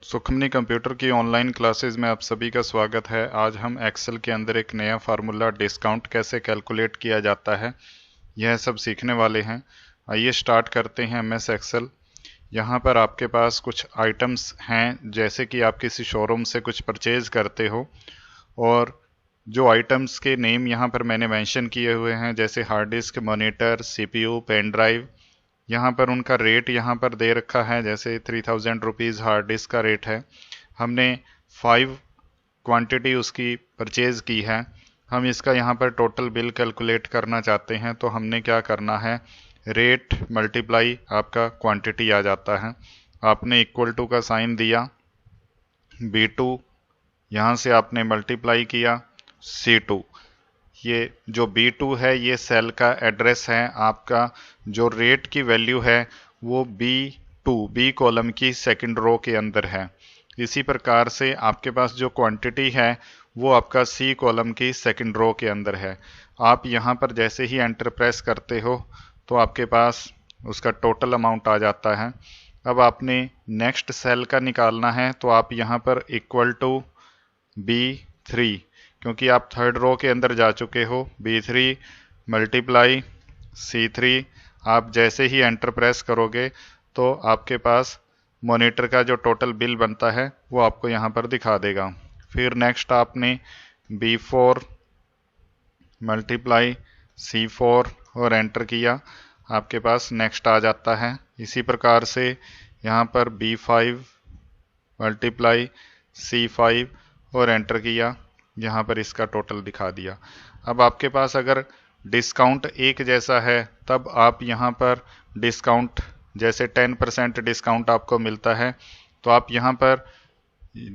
Sukhmani computer की online classes में आप सभी का स्वागत है। आज हम एक्सेल के अंदर एक नया फार्मूला डिस्काउंट कैसे कैलकुलेट किया जाता है यह सब सीखने वाले हैं। आइए स्टार्ट करते हैं एमएस एक्सेल। यहाँ पर आपके पास कुछ आइटम्स हैं, जैसे कि आप किसी शोरूम से कुछ परचेज करते हो और जो आइटम्स के नेम यहाँ पर मैंने मेंशन किए हुए हैं, जैसे hard disk, monitor, CPU, pen drive. यहाँ पर उनका रेट यहाँ पर दे रखा है, जैसे 3000 रुपीज़ हार्ड डिस्क का रेट है। हमने 5 क्वांटिटी उसकी परचेज़ की है। हम इसका यहाँ पर टोटल बिल कैलकुलेट करना चाहते हैं, तो हमने क्या करना है, रेट मल्टीप्लाई आपका क्वांटिटी आ जाता है। आपने इक्वल टू का साइन दिया, B2 यहाँ से आपने मल्टीप्लाई किया C2। ये जो B2 है ये सेल का एड्रेस है। आपका जो रेट की वैल्यू है वो B2 बी कॉलम की सेकंड रो के अंदर है। इसी प्रकार से आपके पास जो क्वांटिटी है वो आपका C कॉलम की सेकंड रो के अंदर है। आप यहाँ पर जैसे ही एंटर प्रेस करते हो तो आपके पास उसका टोटल अमाउंट आ जाता है। अब आपने नेक्स्ट सेल का निकालना है, तो आप यहाँ पर इक्वल टू B3, क्योंकि आप थर्ड रो के अंदर जा चुके हो, B3 मल्टीप्लाई C3। आप जैसे ही एंटर प्रेस करोगे तो आपके पास मॉनिटर का जो टोटल बिल बनता है वो आपको यहाँ पर दिखा देगा। फिर नेक्स्ट आपने B4 मल्टीप्लाई C4 और एंटर किया, आपके पास नेक्स्ट आ जाता है। इसी प्रकार से यहाँ पर B5 मल्टीप्लाई C5 और एंटर किया, यहाँ पर इसका टोटल दिखा दिया। अब आपके पास अगर डिस्काउंट एक जैसा है तब आप यहाँ पर डिस्काउंट, जैसे 10% डिस्काउंट आपको मिलता है, तो आप यहाँ पर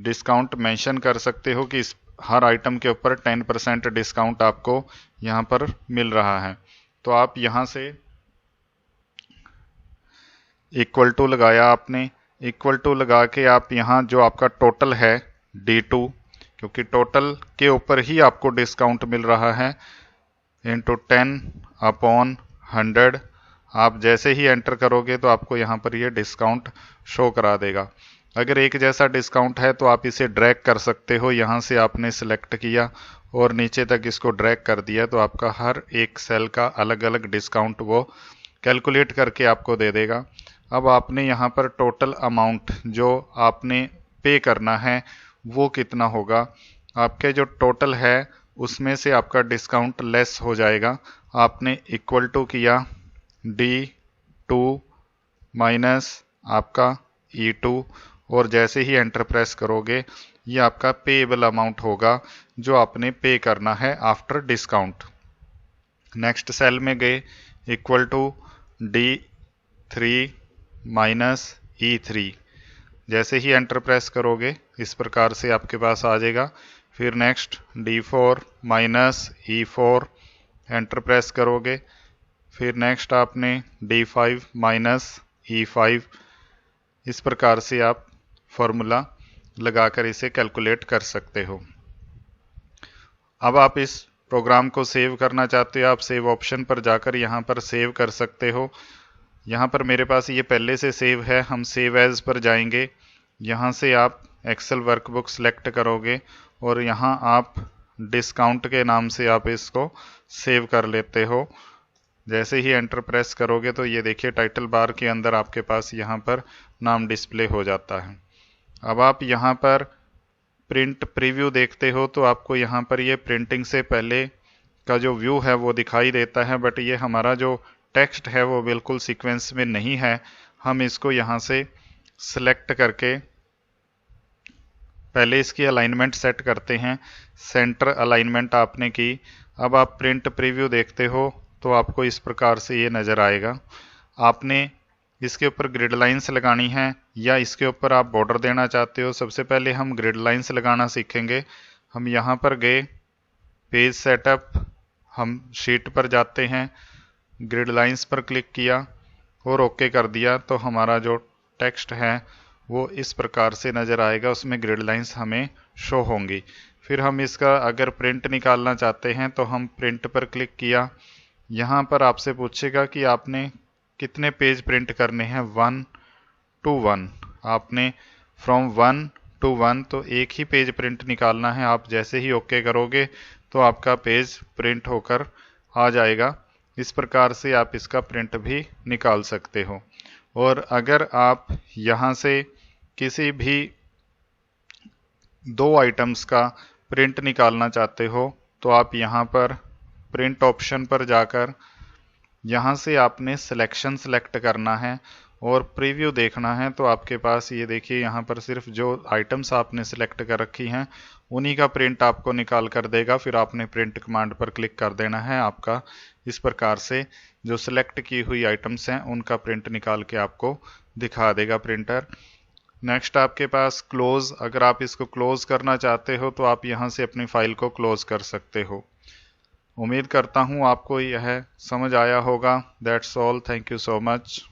डिस्काउंट मेंशन कर सकते हो कि इस हर आइटम के ऊपर 10% डिस्काउंट आपको यहाँ पर मिल रहा है। तो आप यहाँ से इक्वल टू लगाया, आपने इक्वल टू लगा के आप यहाँ जो आपका टोटल है D2, क्योंकि टोटल के ऊपर ही आपको डिस्काउंट मिल रहा है, इंटू 10/100। आप जैसे ही एंटर करोगे तो आपको यहाँ पर ये डिस्काउंट शो करा देगा। अगर एक जैसा डिस्काउंट है तो आप इसे ड्रैग कर सकते हो। यहाँ से आपने सिलेक्ट किया और नीचे तक इसको ड्रैग कर दिया, तो आपका हर एक सेल का अलग अलग डिस्काउंट वो कैलकुलेट करके आपको दे देगा। अब आपने यहाँ पर टोटल अमाउंट जो आपने पे करना है वो कितना होगा, आपके जो टोटल है उसमें से आपका डिस्काउंट लेस हो जाएगा। आपने इक्वल टू किया D2 माइनस आपका E2 और जैसे ही एंटर प्रेस करोगे ये आपका पेएबल अमाउंट होगा जो आपने पे करना है आफ्टर डिस्काउंट। नेक्स्ट सेल में गए, equal to D3 minus E3। जैसे ही एंटर प्रेस करोगे इस प्रकार से आपके पास आ जाएगा। फिर next D4 minus E4, enter press करोगे। फिर नेक्स्ट आपने D5 माइनस E5। इस प्रकार से आप फॉर्मूला लगाकर इसे कैलकुलेट कर सकते हो। अब आप इस प्रोग्राम को सेव करना चाहते हो, आप सेव ऑप्शन पर जाकर यहाँ पर सेव कर सकते हो। यहाँ पर मेरे पास ये पहले से सेव है, हम सेव एज पर जाएंगे। यहाँ से आप एक्सेल वर्कबुक सेलेक्ट करोगे और यहाँ आप डिस्काउंट के नाम से आप इसको सेव कर लेते हो। जैसे ही एंटर प्रेस करोगे तो ये देखिए टाइटल बार के अंदर आपके पास यहाँ पर नाम डिस्प्ले हो जाता है। अब आप यहाँ पर प्रिंट प्रीव्यू देखते हो तो आपको यहाँ पर ये प्रिंटिंग से पहले का जो व्यू है वो दिखाई देता है, बट ये हमारा जो टेक्स्ट है वो बिल्कुल सीक्वेंस में नहीं है। हम इसको यहाँ से सिलेक्ट करके पहले इसकी अलाइनमेंट सेट करते हैं। सेंटर अलाइनमेंट आपने की। अब आप प्रिंट प्रीव्यू देखते हो तो आपको इस प्रकार से ये नज़र आएगा। आपने इसके ऊपर ग्रिड लाइंस लगानी है या इसके ऊपर आप बॉर्डर देना चाहते हो। सबसे पहले हम ग्रिड लाइंस लगाना सीखेंगे। हम यहाँ पर गए, पेज सेटअप, हम शीट पर जाते हैं, ग्रिड लाइंस पर क्लिक किया और ओके कर दिया, तो हमारा जो टेक्स्ट है वो इस प्रकार से नज़र आएगा, उसमें ग्रिड लाइंस हमें शो होंगी। फिर हम इसका अगर प्रिंट निकालना चाहते हैं तो हम प्रिंट पर क्लिक किया। यहाँ पर आपसे पूछेगा कि आपने कितने पेज प्रिंट करने हैं, 1 to 1। आपने फ्रॉम 1 to 1, तो एक ही पेज प्रिंट निकालना है। आप जैसे ही ओके करोगे तो आपका पेज प्रिंट होकर आ जाएगा। इस प्रकार से आप इसका प्रिंट भी निकाल सकते हो। और अगर आप यहाँ से किसी भी 2 आइटम्स का प्रिंट निकालना चाहते हो तो आप यहाँ पर प्रिंट ऑप्शन पर जाकर यहाँ से आपने सिलेक्शन सेलेक्ट करना है और प्रीव्यू देखना है। तो आपके पास ये देखिए यहाँ पर सिर्फ जो आइटम्स आपने सिलेक्ट कर रखी हैं उन्हीं का प्रिंट आपको निकाल कर देगा। फिर आपने प्रिंट कमांड पर क्लिक कर देना है। आपका इस प्रकार से जो सिलेक्ट की हुई आइटम्स हैं उनका प्रिंट निकाल के आपको दिखा देगा प्रिंटर। नेक्स्ट आपके पास क्लोज, अगर आप इसको क्लोज करना चाहते हो तो आप यहाँ से अपनी फाइल को क्लोज कर सकते हो। उम्मीद करता हूँ आपको यह समझ आया होगा। That's all, thank you so much.